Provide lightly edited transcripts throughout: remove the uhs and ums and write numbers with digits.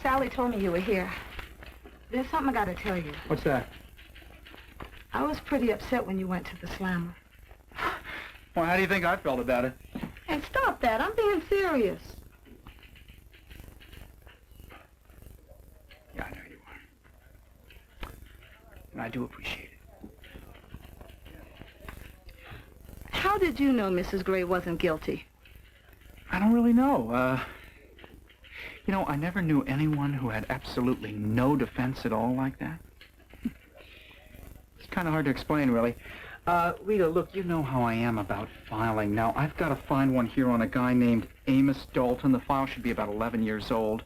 Sally told me you were here. There's something I gotta tell you. What's that? I was pretty upset when you went to the slammer. Well, how do you think I felt about it? Hey, stop that. I'm being serious. Yeah, I know you are. And I do appreciate it. How did you know Mrs. Gray wasn't guilty? I don't really know. You know, I never knew anyone who had absolutely no defense at all like that. It's kind of hard to explain, really. Rita, look, you know how I am about filing. Now, I've got to find one here on a guy named Amos Dalton. The file should be about 11 years old.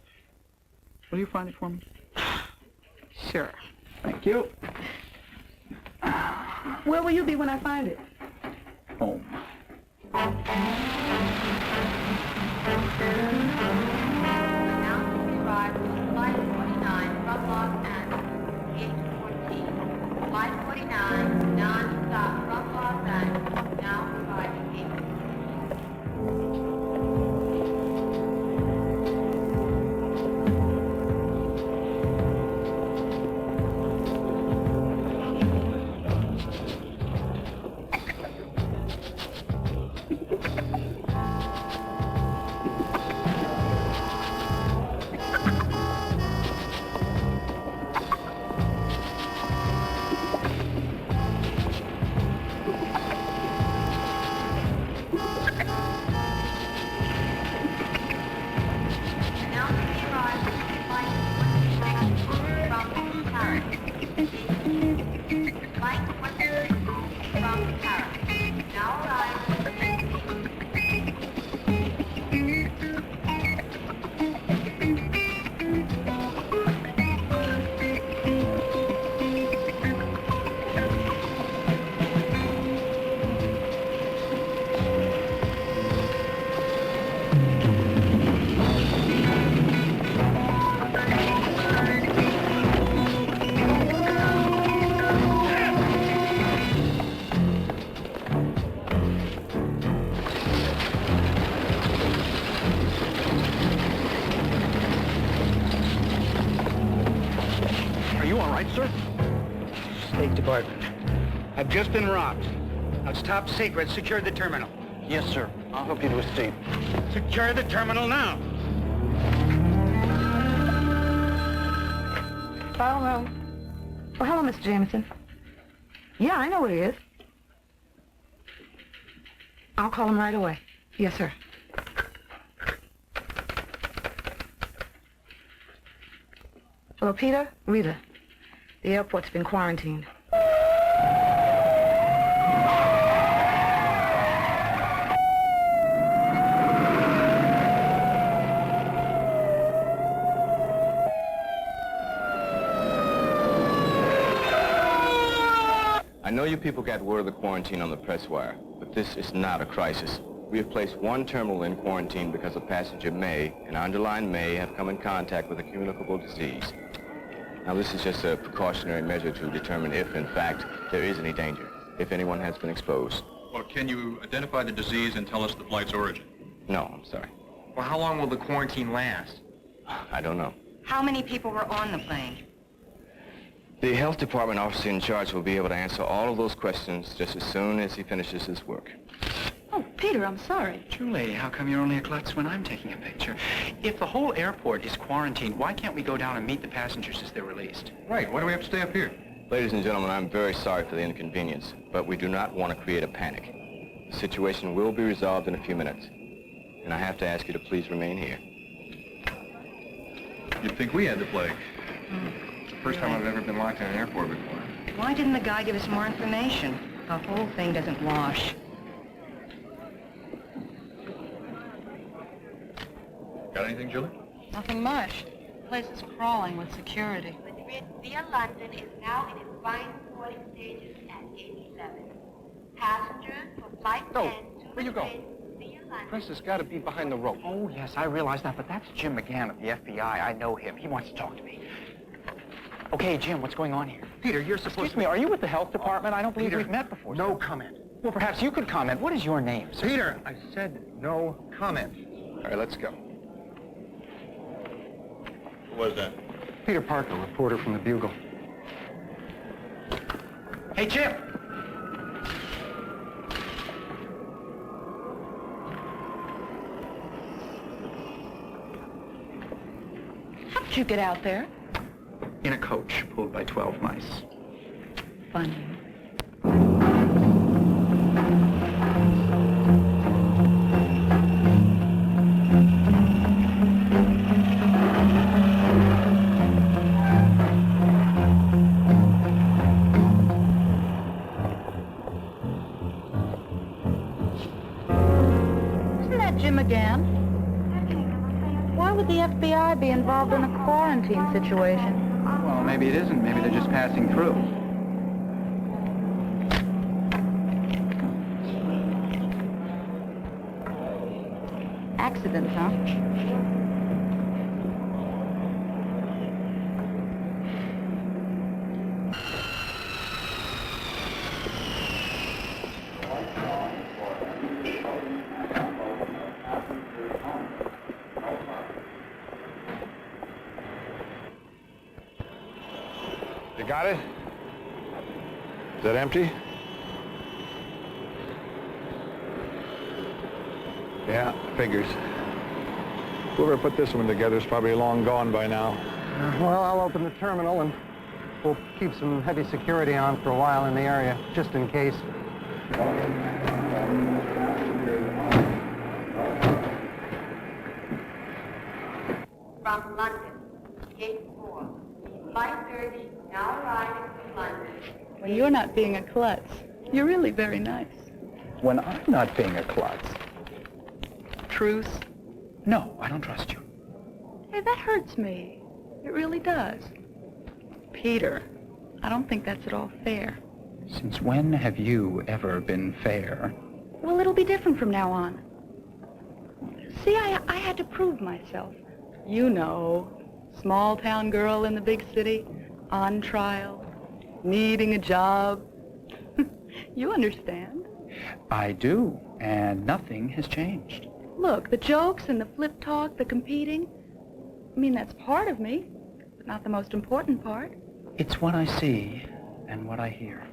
Will you find it for me? Sure. Thank you. Where will you be when I find it? Home. Arrived on Flight 49 from Los Angeles, gate 14. Flight 49, non-stop from Los Angeles, now arriving gate 14. I've just been robbed. Now it's top secret. Secure the terminal. Yes, sir. I'll help you to escape. Secure the terminal now. File room. Oh, hello, Mr. Jameson. Yeah, I know where he is. I'll call him right away. Yes, sir. Hello, Peter? Rita. The airport's been quarantined. I know you people got word of the quarantine on the press wire, but this is not a crisis. We have placed one terminal in quarantine because a passenger may, and I underline may, have come in contact with a communicable disease. Now, this is just a precautionary measure to determine if, in fact, there is any danger, if anyone has been exposed. Well, can you identify the disease and tell us the flight's origin? No, I'm sorry. Well, how long will the quarantine last? I don't know. How many people were on the plane? The health department officer in charge will be able to answer all of those questions just as soon as he finishes his work. Oh, Peter, I'm sorry. Julie, how come you're only a klutz when I'm taking a picture? If the whole airport is quarantined, why can't we go down and meet the passengers as they're released? Right, why do we have to stay up here? Ladies and gentlemen, I'm very sorry for the inconvenience, but we do not want to create a panic. The situation will be resolved in a few minutes, and I have to ask you to please remain here. You'd think we had the plague. It's the first time I've ever been locked in an airport before. Why didn't the guy give us more information? The whole thing doesn't wash. Got anything, Julie? Nothing much. The place is crawling with security. Madrid via London is now in its final boarding stages at gate 11. Passengers for flight 10 to where you go? Madrid via London. Chris has got to be behind the rope. Oh, yes, I realize that, but that's Jim McGann of the FBI. I know him. He wants to talk to me. Okay, Jim, what's going on here? Peter, you're supposed Excuse me, are you with the health department? I don't believe Peter, we've met before. No comment. Well, perhaps you could comment. What is your name, sir? Peter, I said no comment. All right, let's go. Who was that? Peter Parker, reporter from the Bugle. Hey, Jim! How did you get out there? In a coach pulled by 12 mice. Funny. Isn't that Jim again? Why would the FBI be involved in a quarantine situation? Well, maybe it isn't. Maybe they're just passing through. Accidents, huh? You got it? Is that empty? Yeah, figures. Whoever put this one together is probably long gone by now. Well, I'll open the terminal and we'll keep some heavy security on for a while in the area, just in case. From London, Gate 4. Flight 30 now arriving from London. Well, you're not being a klutz. You're really very nice. When I'm not being a klutz. Truce? No, I don't trust you. Hey, that hurts me. It really does. Peter, I don't think that's at all fair. Since when have you ever been fair? Well, it'll be different from now on. See, I had to prove myself. You know, small-town girl in the big city, on trial, needing a job. You understand. I do, and nothing has changed. Look, the jokes and the flip talk, the competing, I mean, that's part of me, but not the most important part. It's what I see and what I hear.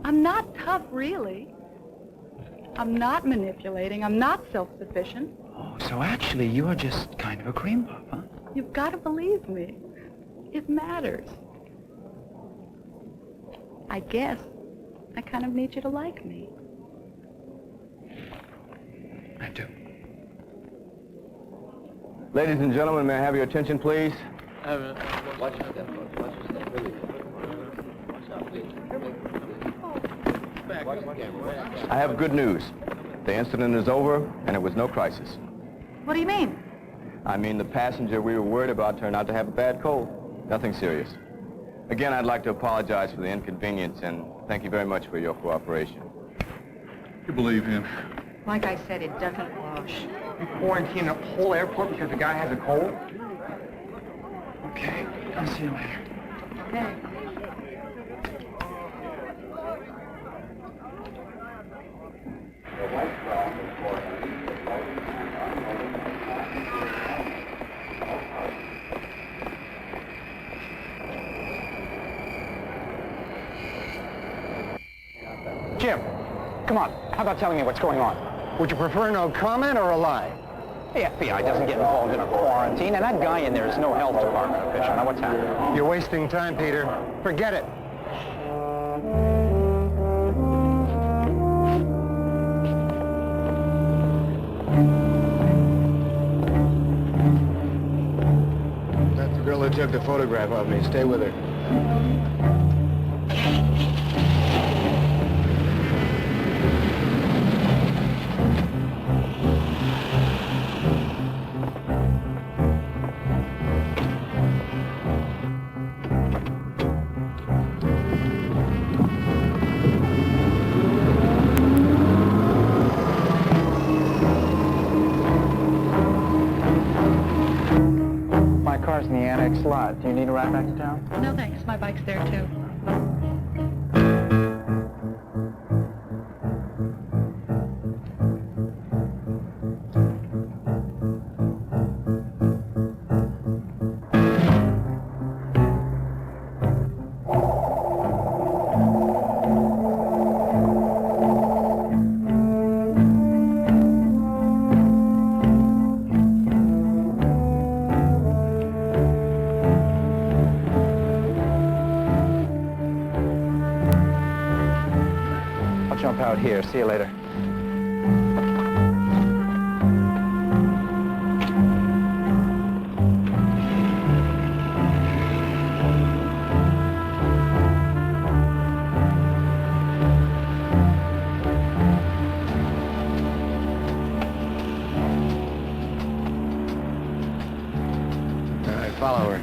I'm not tough, really. I'm not manipulating. I'm not self-sufficient. Oh, so actually you're just kind of a cream puff, huh? You've got to believe me. It matters. I guess I kind of need you to like me. I do. Ladies and gentlemen, may I have your attention, please? I have good news. The incident is over, and it was no crisis. What do you mean? I mean, the passenger we were worried about turned out to have a bad cold. Nothing serious. Again, I'd like to apologize for the inconvenience, and thank you very much for your cooperation. You believe him? Like I said, it doesn't wash. You quarantine a whole airport because the guy has a cold? Okay, I'll see you later. Okay. Jim, come on. How about telling me what's going on? Would you prefer no comment or a lie? The FBI doesn't get involved in a quarantine, and that guy in there is no health department official. Now, what's happening? You're wasting time, Peter. Forget it. That's the girl who took the photograph of me. Stay with her. My car's in the annex lot. Do you need a ride back to town? No, thanks. My bike's there, too. out here. See you later. All right, follow her.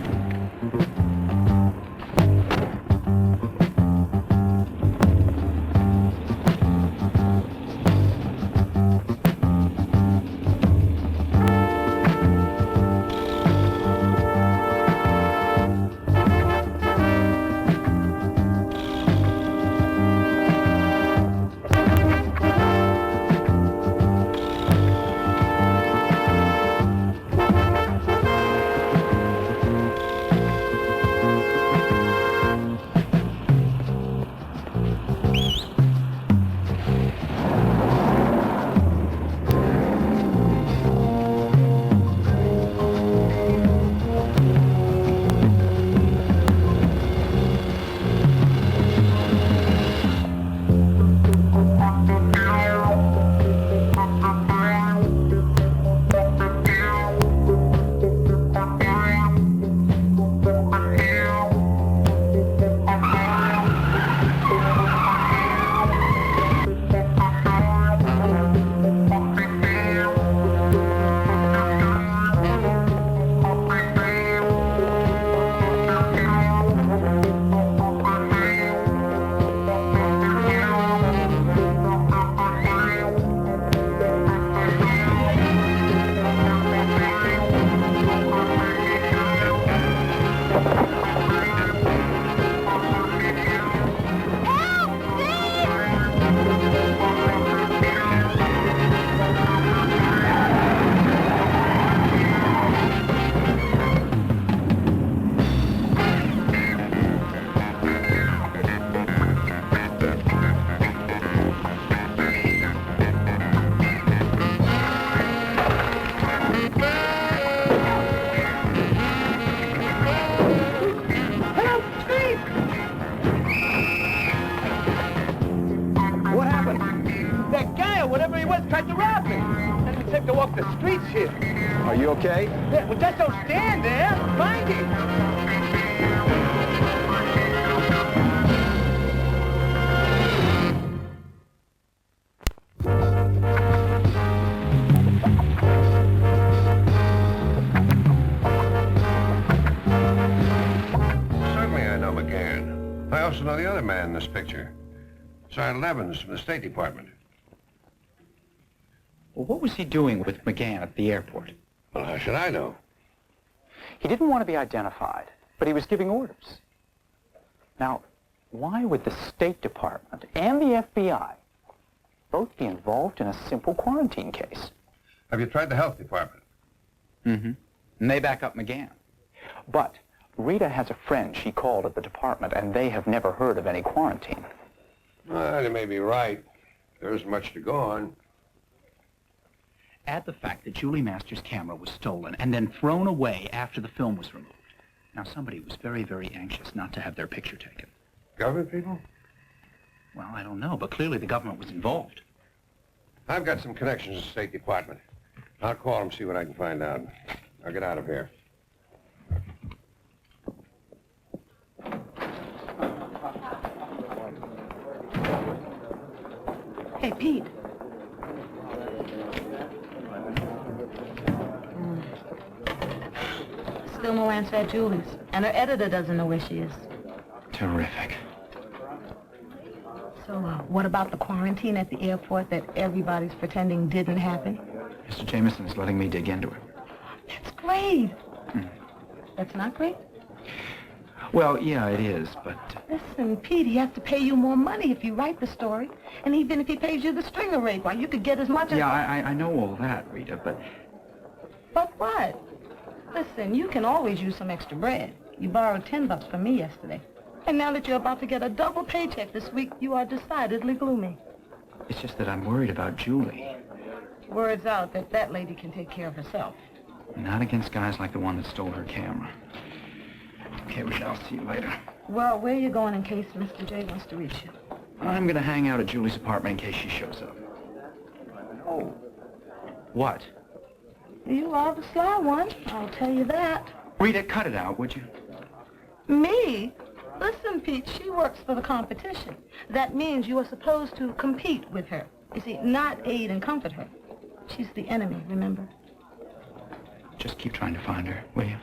Whatever he was tried to rob me. And we said to walk the streets here. Are you okay? Yeah, well, just don't stand there. Find him. Certainly I know McGann. I also know the other man in this picture. Sergeant Evans from the State Department. Well, what was he doing with McGann at the airport? Well, how should I know? He didn't want to be identified, but he was giving orders. Now, why would the State Department and the FBI both be involved in a simple quarantine case? Have you tried the Health Department? Mm-hmm. And they back up McGann. But Rita has a friend she called at the department, and they have never heard of any quarantine. Well, you may be right. There isn't much to go on. Add the fact that Julie Masters' camera was stolen and then thrown away after the film was removed. Now, somebody was very, very anxious not to have their picture taken. Government people? Well, I don't know, but clearly the government was involved. I've got some connections to the State Department. I'll call them, see what I can find out. I'll get out of here. Hey, Pete. Still no answer at Julie's. And her editor doesn't know where she is. Terrific. So, what about the quarantine at the airport that everybody's pretending didn't happen? Mr. Jameson is letting me dig into it. That's great. That's not great? Well, yeah, it is, but... Listen, Pete, he has to pay you more money if you write the story. And even if he pays you the stringer rate, why, you could get as much as... Yeah, I know all that, Rita, but... But what? Listen, you can always use some extra bread. You borrowed $10 from me yesterday. And now that you're about to get a double paycheck this week, you are decidedly gloomy. It's just that I'm worried about Julie. Word's out that that lady can take care of herself. Not against guys like the one that stole her camera. Okay, we shall see you later. Well, where are you going in case Mr. J wants to reach you? I'm gonna hang out at Julie's apartment in case she shows up. Oh. What? You are the sly one, I'll tell you that. Rita, cut it out, would you? Me? Listen, Pete, she works for the competition. That means you are supposed to compete with her. You see, not aid and comfort her. She's the enemy, remember? Just keep trying to find her, will you?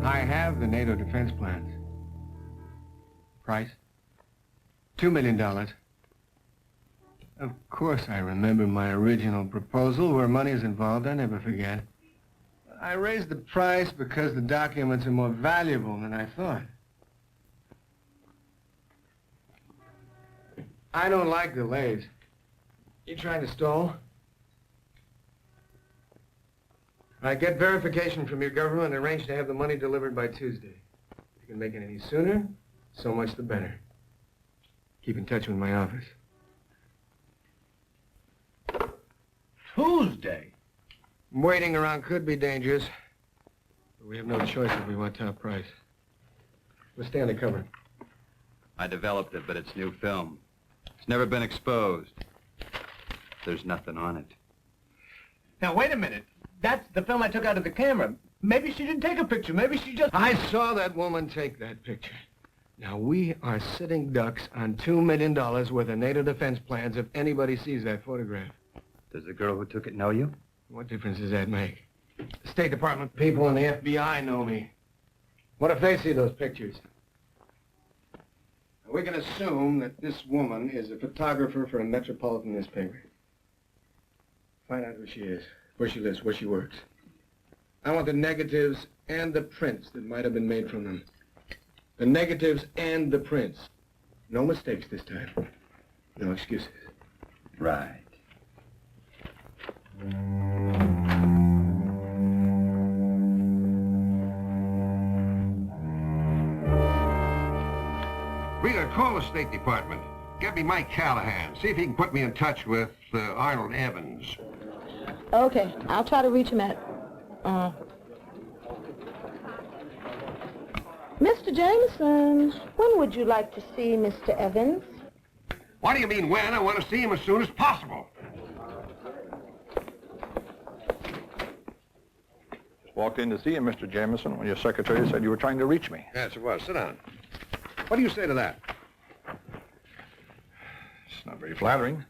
I have the NATO defense plans. Price? $2 million. Of course I remember my original proposal. Where money is involved, I never forget. I raised the price because the documents are more valuable than I thought. I don't like delays. You trying to stall? I get verification from your government and arrange to have the money delivered by Tuesday. If you can make it any sooner, so much the better. Keep in touch with my office. Tuesday? Waiting around could be dangerous, but we have no choice if we want top price. We'll stay on the cover. I developed it, but it's new film. It's never been exposed. There's nothing on it. Now, wait a minute. That's the film I took out of the camera. Maybe she didn't take a picture. Maybe she just... I saw that woman take that picture. Now, we are sitting ducks on $2 million worth of NATO defense plans if anybody sees that photograph. Does the girl who took it know you? What difference does that make? The State Department people and the FBI know me. What if they see those pictures? Now, we can assume that this woman is a photographer for a metropolitan newspaper. Find out who she is, where she lives, where she works. I want the negatives and the prints that might have been made from them. The negatives and the prints. No mistakes this time. No excuses. Right. Rita, call the State Department. Get me Mike Callahan. See if he can put me in touch with Arnold Evans. Okay, I'll try to reach him at... Mr. Jameson, when would you like to see Mr. Evans? What do you mean when? I want to see him as soon as possible. Walked in to see you, Mr. Jameson, when your secretary said you were trying to reach me. Yes, it was. Sit down. What do you say to that? It's not very flattering.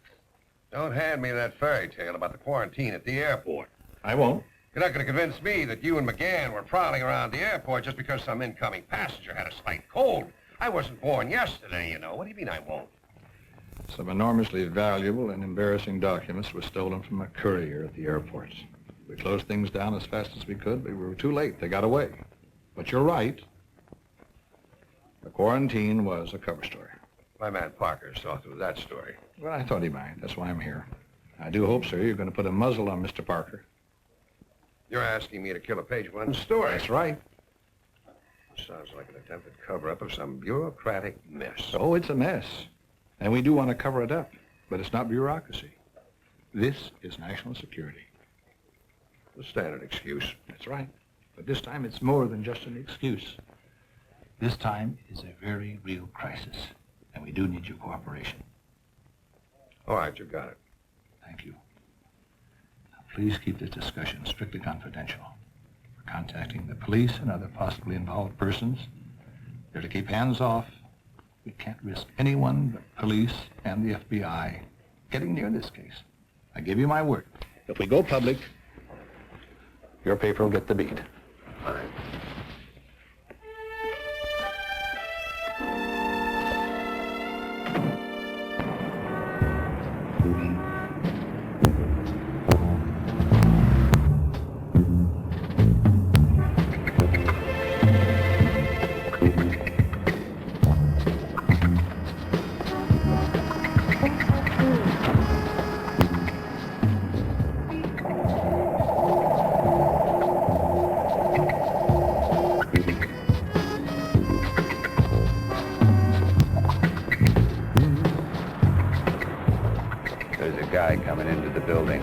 Don't hand me that fairy tale about the quarantine at the airport. I won't. You're not going to convince me that you and McGann were prowling around the airport just because some incoming passenger had a slight cold. I wasn't born yesterday, you know. What do you mean I won't? Some enormously valuable and embarrassing documents were stolen from a courier at the airport. We closed things down as fast as we could, but we were too late. They got away. But you're right. The quarantine was a cover story. My man Parker saw through that story. Well, I thought he might. That's why I'm here. I do hope, sir, you're going to put a muzzle on Mr. Parker. You're asking me to kill a page one story. That's right. Sounds like an attempted cover-up of some bureaucratic mess. Oh, it's a mess. And we do want to cover it up. But it's not bureaucracy. This is national security. The standard excuse. That's right. But this time it's more than just an excuse. This time is a very real crisis. And we do need your cooperation. All right, you got it. Thank you. Now, please keep this discussion strictly confidential. We're contacting the police and other possibly involved persons. They're to keep hands off. We can't risk anyone but police and the FBI getting near this case. I give you my word. If we go public, your paper will get the beat. All right. guy coming into the building.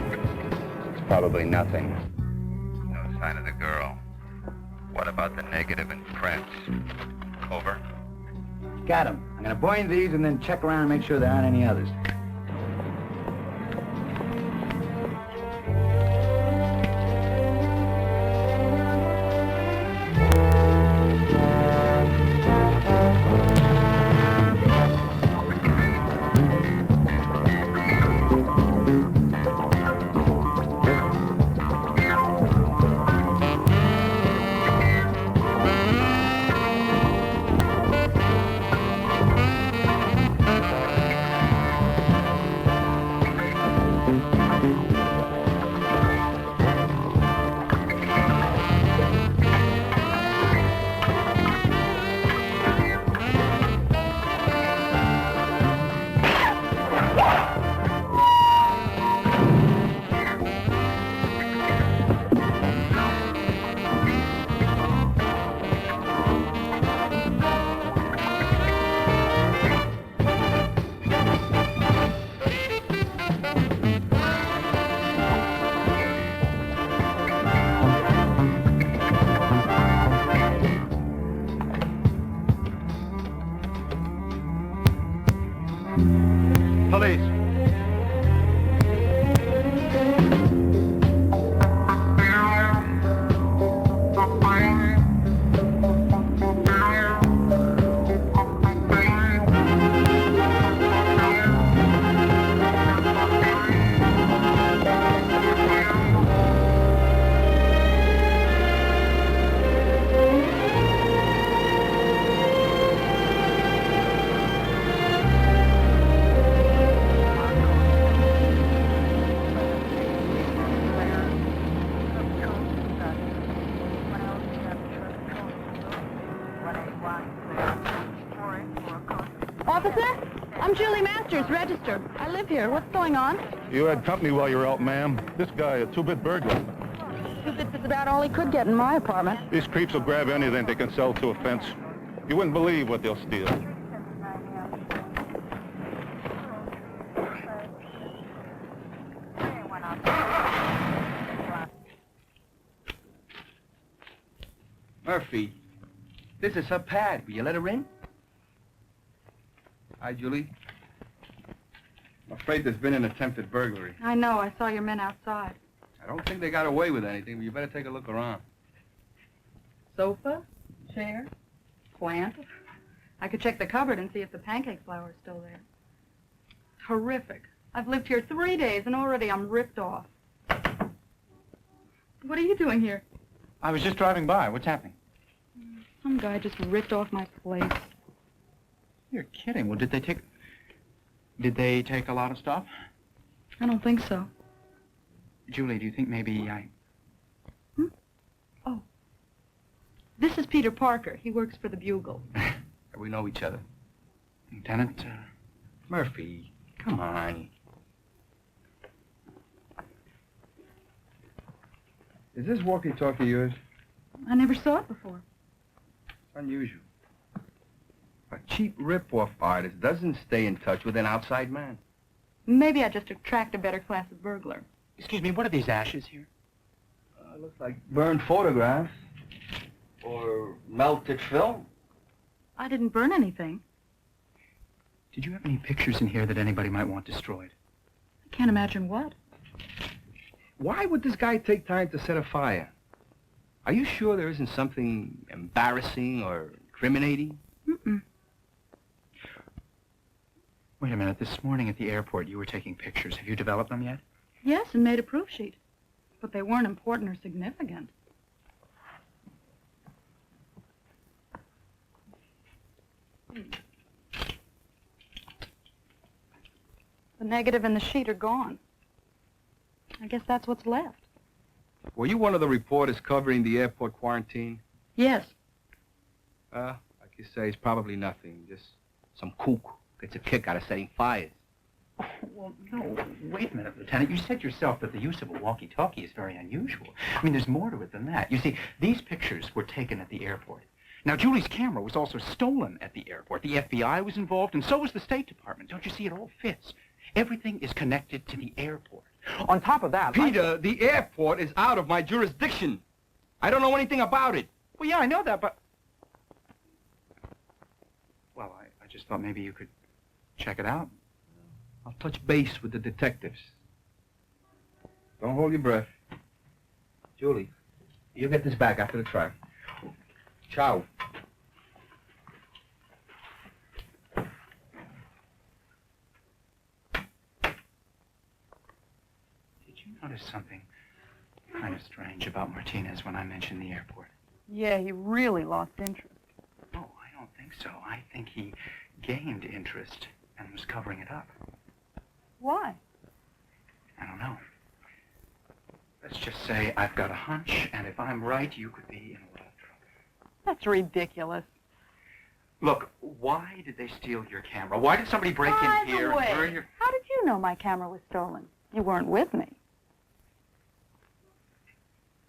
It's probably nothing. No sign of the girl. What about the negative and prints? Over. Got him. I'm gonna bind these and then check around and make sure there aren't any others. Police. Officer, I'm Julie Masters, registered. I live here. What's going on? You had company while you were out, ma'am. This guy, a two-bit burglar. 2 bits is about all he could get in my apartment. These creeps will grab anything they can sell to a fence. You wouldn't believe what they'll steal. Murphy, this is her pad. Will you let her in? Hi, Julie. I'm afraid there's been an attempted burglary. I know. I saw your men outside. I don't think they got away with anything, but you better take a look around. Sofa, chair, plant. I could check the cupboard and see if the pancake flour is still there. Terrific. I've lived here 3 days and already I'm ripped off. What are you doing here? I was just driving by. What's happening? Some guy just ripped off my place. You're kidding. Well, did they take a lot of stuff? I don't think so. Julie, do you think maybe I... Oh. This is Peter Parker. He works for the Bugle. We know each other. Lieutenant, Murphy, come on. Is this walkie-talkie yours? I never saw it before. It's unusual. A cheap rip-off artist doesn't stay in touch with an outside man. Maybe I just attract a better class of burglar. excuse me, what are these ashes here? It looks like burned photographs. Or melted film. I didn't burn anything. Did you have any pictures in here that anybody might want destroyed? I can't imagine what. Why would this guy take time to set a fire? Are you sure there isn't something embarrassing or incriminating? Mm-mm. Wait a minute. This morning at the airport, you were taking pictures. Have you developed them yet? Yes, and made a proof sheet. But they weren't important or significant. The negative and the sheet are gone. I guess that's what's left. Were you one of the reporters covering the airport quarantine? Yes. Like you say, it's probably nothing. Just some kook gets a kick out of setting fires. Oh, well, no, wait a minute, Lieutenant. You said yourself that the use of a walkie-talkie is very unusual. I mean, there's more to it than that. You see, these pictures were taken at the airport. Now, Julie's camera was also stolen at the airport. The FBI was involved, and so was the State Department. Don't you see? It all fits. Everything is connected to the airport. On top of that... Peter, the airport is out of my jurisdiction. I don't know anything about it. Well, yeah, I know that, but... Well, I just thought maybe you could check it out. I'll touch base with the detectives. Don't hold your breath. Julie, you get this back after the trial. Ciao. Did you notice something kind of strange about Martinez when I mentioned the airport? Yeah, he really lost interest. Oh, I don't think so. I think he gained interest and was covering it up. Why? I don't know. Let's just say I've got a hunch, and if I'm right, you could be in a lot of trouble. That's ridiculous. Look, why did they steal your camera? Why did somebody break in here and burn your... How did you know my camera was stolen? You weren't with me.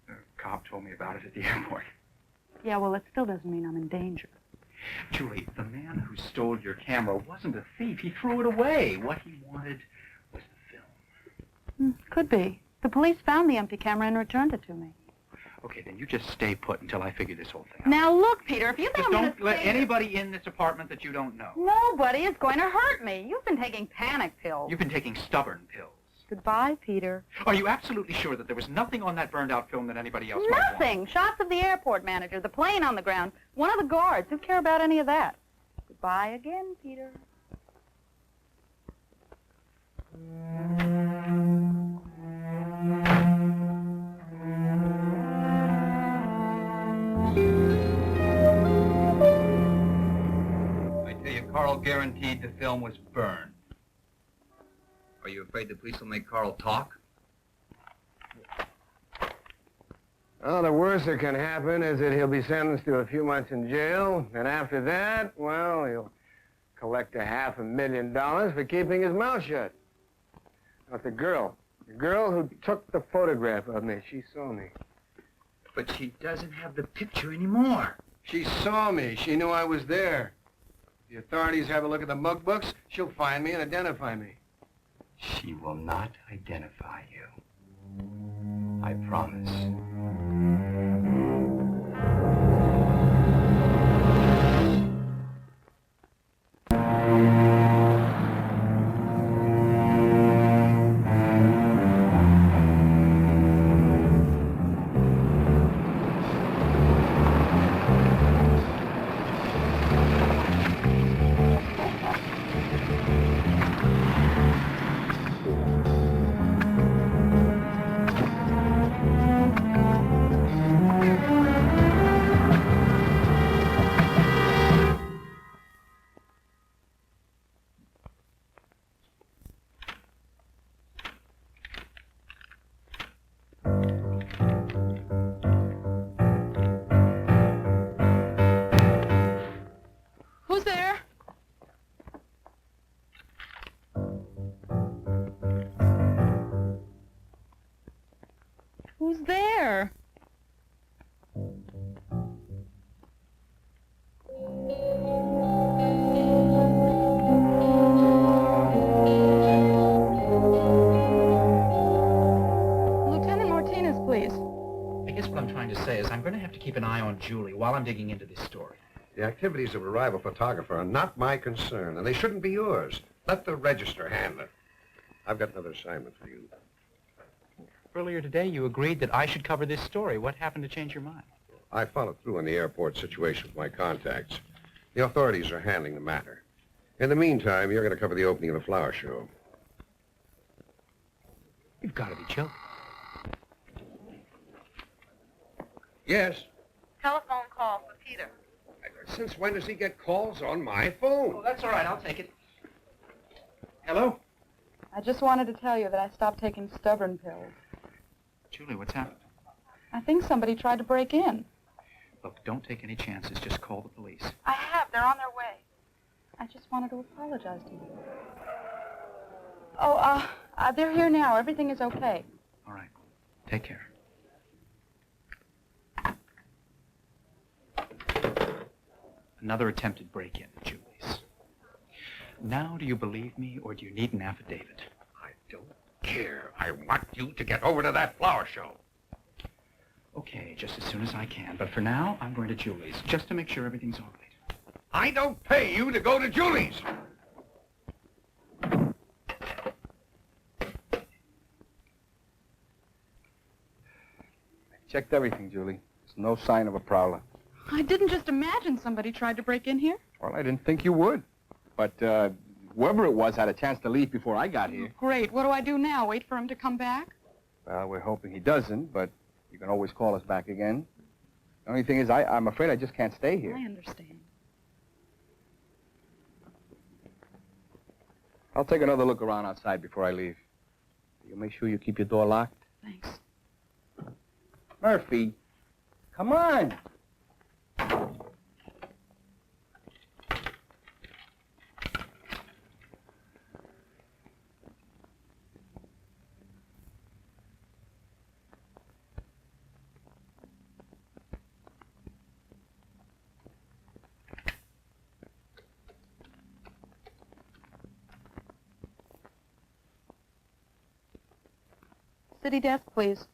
The cop told me about it at the airport. Yeah, well, it still doesn't mean I'm in danger. Julie, the man who stole your camera wasn't a thief. He threw it away. What he wanted was the film. Could be. The police found the empty camera and returned it to me. Okay, then you just stay put until I figure this whole thing out. Now, look, Peter, if you think Just I'm don't gonna let stay anybody in this apartment that you don't know. Nobody is going to hurt me. You've been taking panic pills. You've been taking stubborn pills. Goodbye, Peter. Are you absolutely sure that there was nothing on that burned-out film that anybody else might want? Nothing. Shots of the airport manager, the plane on the ground, one of the guards. Who care about any of that? Goodbye again, Peter. I tell you, Carl guaranteed the film was burned. Are you afraid the police will make Carl talk? Well, the worst that can happen is that he'll be sentenced to a few months in jail, and after that, well, he'll collect $500,000 for keeping his mouth shut. But the girl who took the photograph of me, she saw me. But she doesn't have the picture anymore. She saw me. She knew I was there. If the authorities have a look at the mug books, she'll find me and identify me. She will not identify you. I promise. Who's there? Who's there? Lieutenant Martinez, please. I guess what I'm trying to say is I'm going to have to keep an eye on Julie while I'm digging into this story. The activities of a rival photographer are not my concern, and they shouldn't be yours. Let the register handle it. I've got another assignment for you. Earlier today, you agreed that I should cover this story. What happened to change your mind? I followed through on the airport situation with my contacts. The authorities are handling the matter. In the meantime, you're going to cover the opening of the flower show. You've got to be joking. Yes? Telephone call for Peter. Since when does he get calls on my phone? Oh, that's all right. I'll take it. Hello? I just wanted to tell you that I stopped taking stubborn pills. Julie, what's happened? I think somebody tried to break in. Look, don't take any chances. Just call the police. I have. They're on their way. I just wanted to apologize to you. Oh, they're here now. Everything is okay. All right. Take care. Another attempted break-in at Julie's. Now, do you believe me, or do you need an affidavit? I don't care. I want you to get over to that flower show. Okay, just as soon as I can. But for now, I'm going to Julie's, just to make sure everything's all right. I don't pay you to go to Julie's. Checked everything, Julie. There's no sign of a prowler. I didn't just imagine somebody tried to break in here. Well, I didn't think you would. But whoever it was had a chance to leave before I got here. Great. What do I do now? Wait for him to come back? Well, we're hoping he doesn't, but you can always call us back again. The only thing is, I'm afraid I just can't stay here. I understand. I'll take another look around outside before I leave. You'll make sure you keep your door locked? Thanks. Murphy, come on. City desk, please.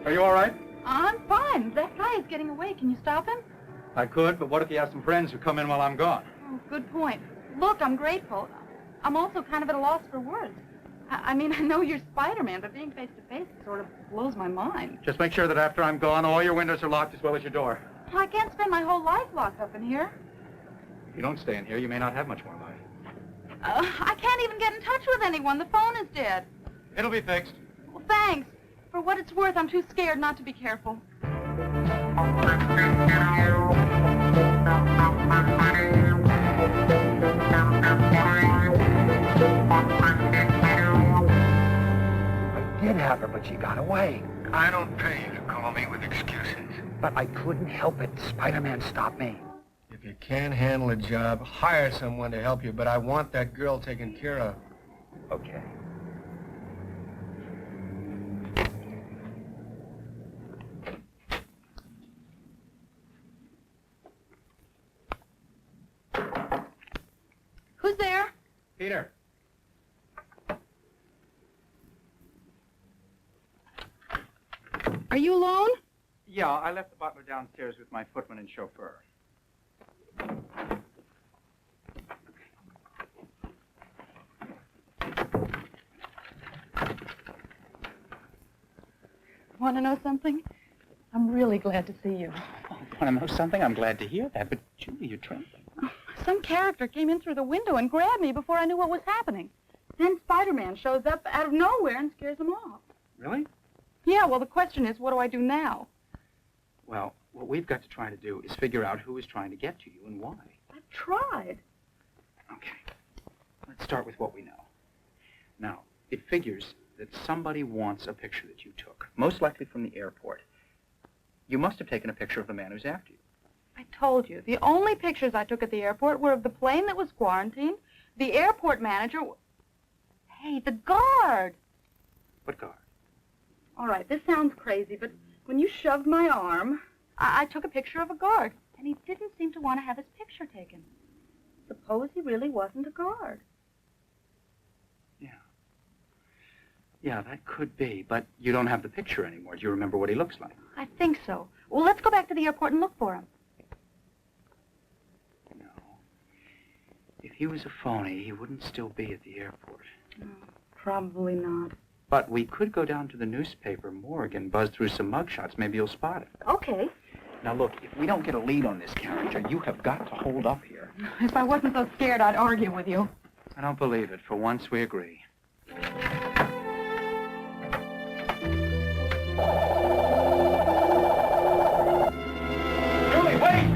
Are you all right? I'm fine. That guy is getting away. Can you stop him? I could, but what if you have some friends who come in while I'm gone? Oh, good point. Look, I'm grateful. I'm also kind of at a loss for words. I mean, I know you're Spider-Man, but being face-to-face sort of blows my mind. Just make sure that after I'm gone, all your windows are locked as well as your door. Well, I can't spend my whole life locked up in here. If you don't stay in here, you may not have much more life. I can't even get in touch with anyone. The phone is dead. It'll be fixed. Well, thanks. For what it's worth, I'm too scared not to be careful. I did have her, but she got away. I don't pay you to call me with excuses. But I couldn't help it. Spider-Man stopped me. If you can't handle a job, hire someone to help you, but I want that girl taken care of. Okay. Who's there? Peter. Are you alone? Yeah, I left the butler downstairs with my footman and chauffeur. Want to know something? I'm really glad to see you. Oh, want to know something? I'm glad to hear that, but Julie, you're trembling. Oh, some character came in through the window and grabbed me before I knew what was happening. Then Spider-Man shows up out of nowhere and scares them off. Really? Yeah, well, the question is, what do I do now? Well, what we've got to try to do is figure out who is trying to get to you and why. I've tried. Okay. Let's start with what we know. Now, it figures that somebody wants a picture that you took, most likely from the airport. You must have taken a picture of the man who's after you. I told you, the only pictures I took at the airport were of the plane that was quarantined, the airport manager... Hey, the guard! What guard? All right, this sounds crazy, but when you shoved my arm, I took a picture of a guard, and he didn't seem to want to have his picture taken. Suppose he really wasn't a guard. Yeah, that could be, but you don't have the picture anymore. Do you remember what he looks like? I think so. Well, let's go back to the airport and look for him. No. If he was a phony, he wouldn't still be at the airport. No, probably not. But we could go down to the newspaper morgue and buzz through some mugshots. Maybe you'll spot it. Okay. Now, look, if we don't get a lead on this character, you have got to hold up here. If I wasn't so scared, I'd argue with you. I don't believe it. For once, we agree. Julie, wait!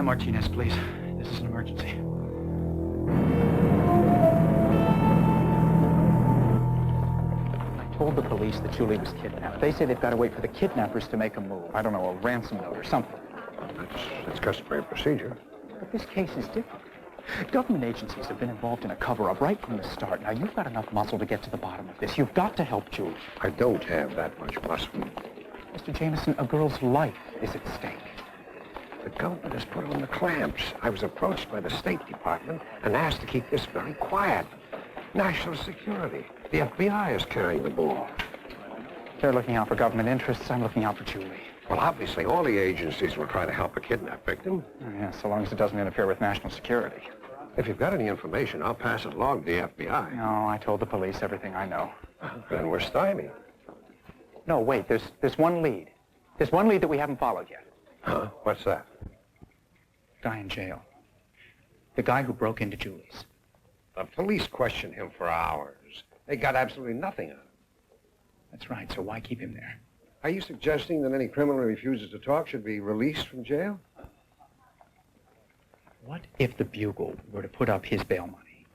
Martinez, please. This is an emergency. I told the police that Julie was kidnapped. They say they've got to wait for the kidnappers to make a move. I don't know, a ransom note or something. That's customary procedure. But this case is different. Government agencies have been involved in a cover-up right from the start. Now, you've got enough muscle to get to the bottom of this. You've got to help Julie. I don't have that much muscle. Mr. Jameson, a girl's life is at stake. The government has put on the clamps. I was approached by the State Department and asked to keep this very quiet. National security. The FBI is carrying the ball. They're looking out for government interests. I'm looking out for Julie. Well, obviously, all the agencies will try to help a kidnap victim. Oh, yeah, so long as it doesn't interfere with national security. If you've got any information, I'll pass it along to the FBI. No, I told the police everything I know. Then we're stymied. No, wait, there's one lead. There's one lead that we haven't followed yet. Huh? What's that? Guy in jail. The guy who broke into Julie's. The police questioned him for hours. They got absolutely nothing on him. That's right, so why keep him there? Are you suggesting that any criminal who refuses to talk should be released from jail? What if the Bugle were to put up his bail money?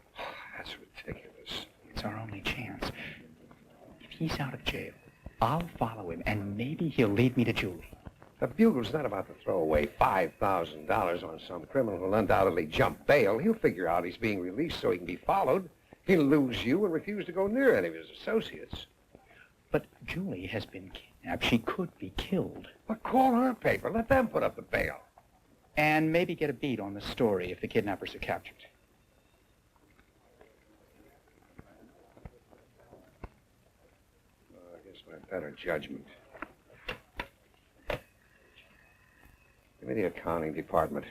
That's ridiculous. It's our only chance. If he's out of jail, I'll follow him, and maybe he'll lead me to Julie. The Bugle's not about to throw away $5,000 on some criminal who'll undoubtedly jump bail. He'll figure out he's being released so he can be followed. He'll lose you and refuse to go near any of his associates. But Julie has been kidnapped. She could be killed. But call her paper. Let them put up the bail. And maybe get a beat on the story if the kidnappers are captured. I guess my better judgment. Give me the accounting department.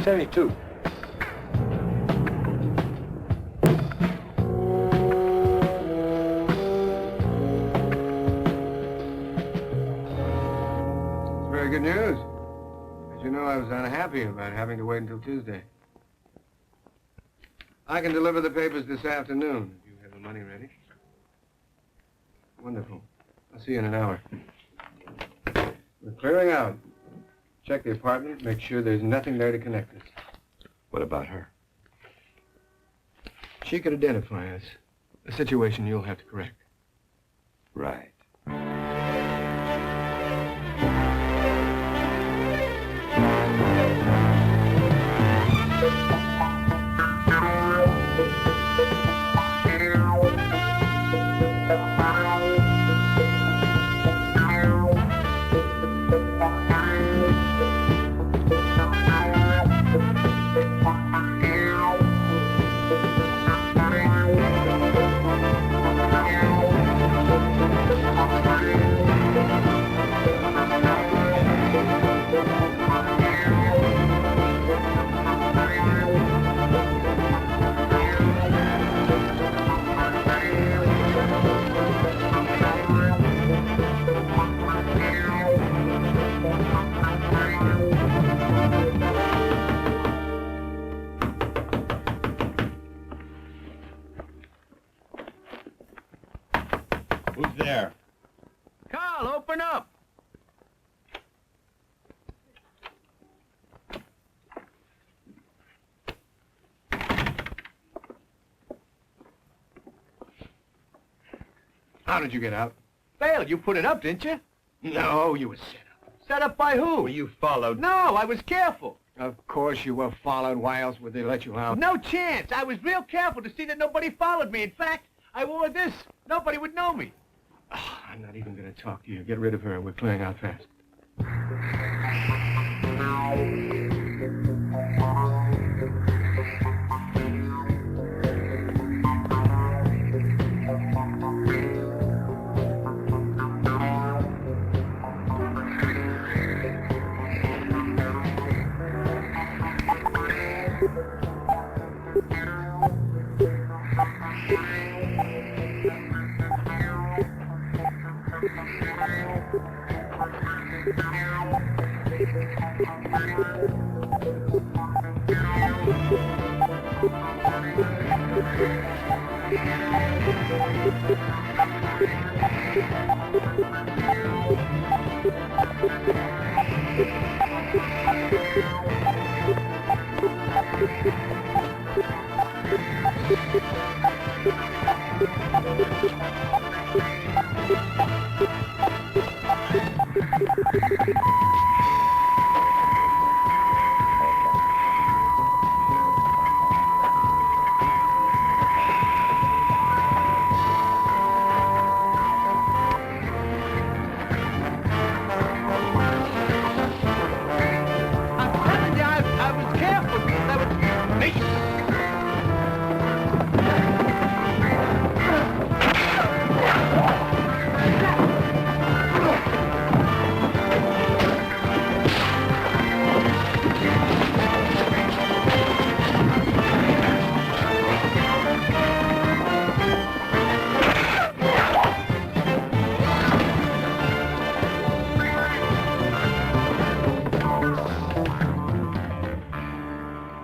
72. Very good news. As you know, I was unhappy about having to wait until Tuesday. I can deliver the papers this afternoon, if you have the money ready. Wonderful. I'll see you in an hour. We're clearing out. Check the apartment, make sure there's nothing there to connect us. What about her? She could identify us. A situation you'll have to correct. Right. Who's there? Carl, open up! How did you get out? Failed. You put it up, didn't you? No, you were set up. Set up by who? Well, you followed. No, I was careful. Of course you were followed. Why else would they let you out? No chance. I was real careful to see that nobody followed me. In fact, I wore this. Nobody would know me. Oh, I'm not even going to talk to you. Get rid of her. We're clearing out fast.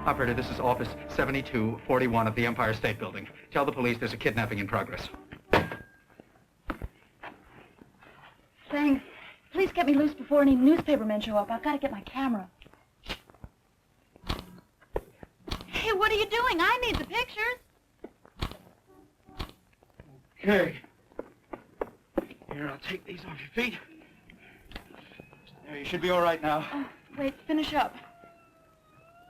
Operator, this is Office 7241 of the Empire State Building. Tell the police there's a kidnapping in progress. Thanks. Please get me loose before any newspapermen show up. I've got to get my camera. Hey, what are you doing? I need the pictures. Okay. Here, I'll take these off your feet. There, you should be all right now. Oh, wait, finish up.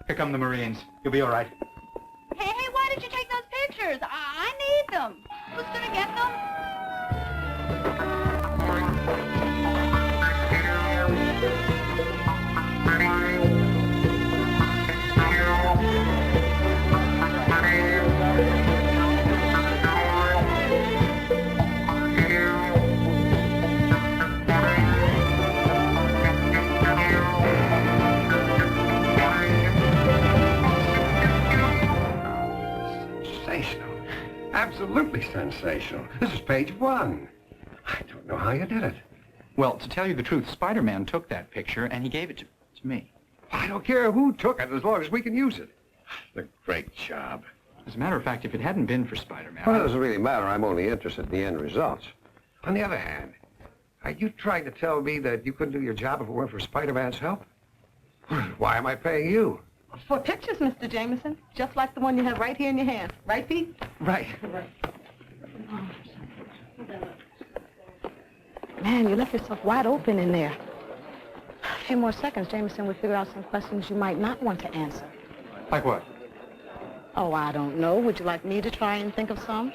Here come the Marines. You'll be all right. Hey, why did you take those pictures? I need them. Who's gonna get them? absolutely sensational. This is page 1. I don't know how you did it. Well, to tell you the truth, Spider-Man took that picture and he gave it to me. I don't care who took it as long as we can use it. A great job. As a matter of fact, if it hadn't been for Spider-Man... Well, it doesn't really matter. I'm only interested in the end results. On the other hand, are you trying to tell me that you couldn't do your job if it weren't for Spider-Man's help? Why am I paying you? For pictures, Mr. Jameson, just like the one you have right here in your hand. Right, Pete? Right. Man, you left yourself wide open in there. A few more seconds, Jameson, we'll figure out some questions you might not want to answer. Like what? Oh, I don't know. Would you like me to try and think of some?